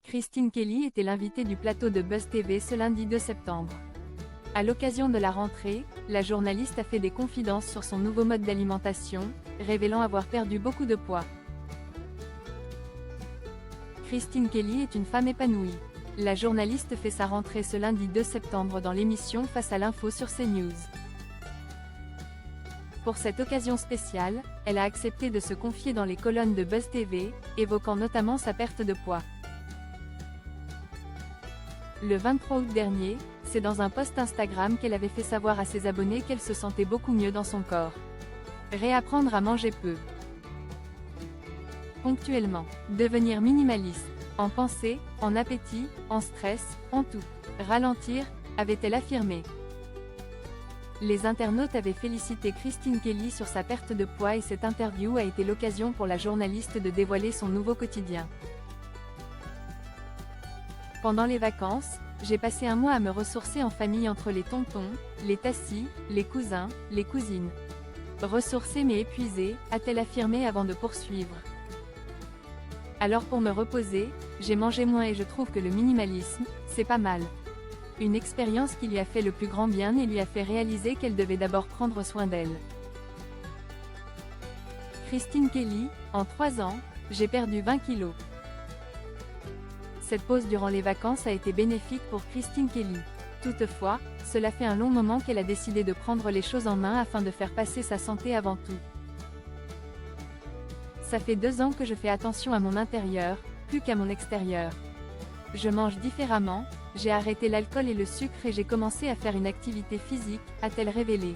Christine Kelly était l'invitée du plateau de Buzz TV ce lundi 2 septembre. À l'occasion de la rentrée, la journaliste a fait des confidences sur son nouveau mode d'alimentation, révélant avoir perdu beaucoup de poids. Christine Kelly est une femme épanouie. La journaliste fait sa rentrée ce lundi 2 septembre dans l'émission Face à l'info sur CNews. Pour cette occasion spéciale, elle a accepté de se confier dans les colonnes de Buzz TV, évoquant notamment sa perte de poids. Le 23 août dernier, c'est dans un post Instagram qu'elle avait fait savoir à ses abonnés qu'elle se sentait beaucoup mieux dans son corps. Réapprendre à manger peu. Ponctuellement. Devenir minimaliste. En pensée, en appétit, en stress, en tout. Ralentir, avait-elle affirmé. Les internautes avaient félicité Christine Kelly sur sa perte de poids et cette interview a été l'occasion pour la journaliste de dévoiler son nouveau quotidien. Pendant les vacances, j'ai passé un mois à me ressourcer en famille entre les tontons, les tassis, les cousins, les cousines. Ressourcée mais épuisée, a-t-elle affirmé avant de poursuivre. Alors pour me reposer, j'ai mangé moins et je trouve que le minimalisme, c'est pas mal. Une expérience qui lui a fait le plus grand bien et lui a fait réaliser qu'elle devait d'abord prendre soin d'elle. Christine Kelly, en 3 ans, j'ai perdu 20 kilos. Cette pause durant les vacances a été bénéfique pour Christine Kelly. Toutefois, cela fait un long moment qu'elle a décidé de prendre les choses en main afin de faire passer sa santé avant tout. Ça fait 2 ans que je fais attention à mon intérieur, plus qu'à mon extérieur. Je mange différemment, j'ai arrêté l'alcool et le sucre et j'ai commencé à faire une activité physique, a-t-elle révélé.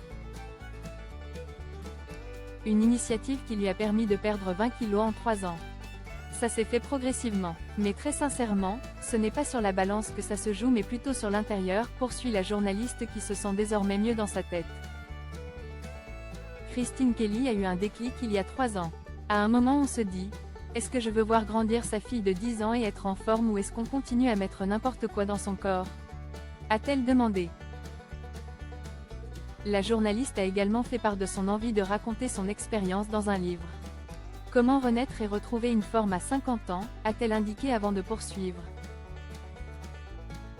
Une initiative qui lui a permis de perdre 20 kilos en 3 ans. Ça s'est fait progressivement, mais très sincèrement, ce n'est pas sur la balance que ça se joue mais plutôt sur l'intérieur, poursuit la journaliste qui se sent désormais mieux dans sa tête. Christine Kelly a eu un déclic il y a 3 ans. À un moment on se dit, est-ce que je veux voir grandir sa fille de 10 ans et être en forme ou est-ce qu'on continue à mettre n'importe quoi dans son corps? A-t-elle demandé. La journaliste a également fait part de son envie de raconter son expérience dans un livre. Comment renaître et retrouver une forme à 50 ans, a-t-elle indiqué avant de poursuivre.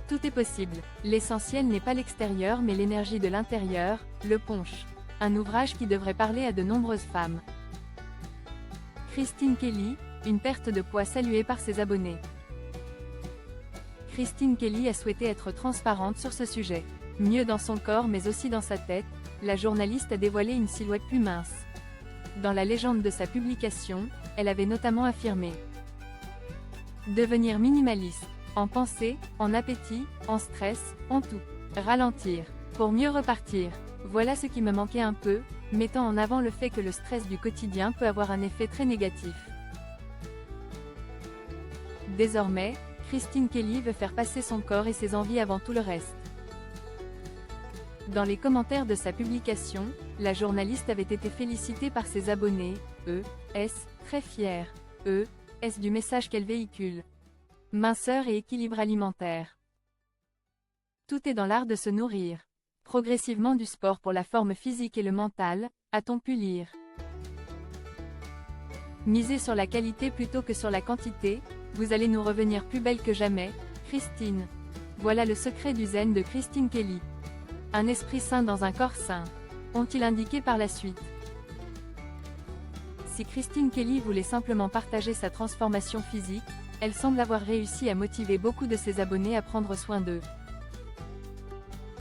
Tout est possible. L'essentiel n'est pas l'extérieur mais l'énergie de l'intérieur, le punch. Un ouvrage qui devrait parler à de nombreuses femmes. Christine Kelly, une perte de poids saluée par ses abonnés. Christine Kelly a souhaité être transparente sur ce sujet. Mieux dans son corps mais aussi dans sa tête, la journaliste a dévoilé une silhouette plus mince. Dans la légende de sa publication, elle avait notamment affirmé devenir minimaliste, en pensée, en appétit, en stress, en tout. Ralentir, pour mieux repartir. Voilà ce qui me manquait un peu, mettant en avant le fait que le stress du quotidien peut avoir un effet très négatif. Désormais, Christine Kelly veut faire passer son corps et ses envies avant tout le reste. Dans les commentaires de sa publication, la journaliste avait été félicitée par ses abonnés, très fiers, du message qu'elle véhicule. Minceur et équilibre alimentaire. Tout est dans l'art de se nourrir. Progressivement du sport pour la forme physique et le mental, a-t-on pu lire. Misez sur la qualité plutôt que sur la quantité, vous allez nous revenir plus belle que jamais, Christine. Voilà le secret du zen de Christine Kelly. Un esprit sain dans un corps sain, ont-ils indiqué par la suite. Si Christine Kelly voulait simplement partager sa transformation physique, elle semble avoir réussi à motiver beaucoup de ses abonnés à prendre soin d'eux.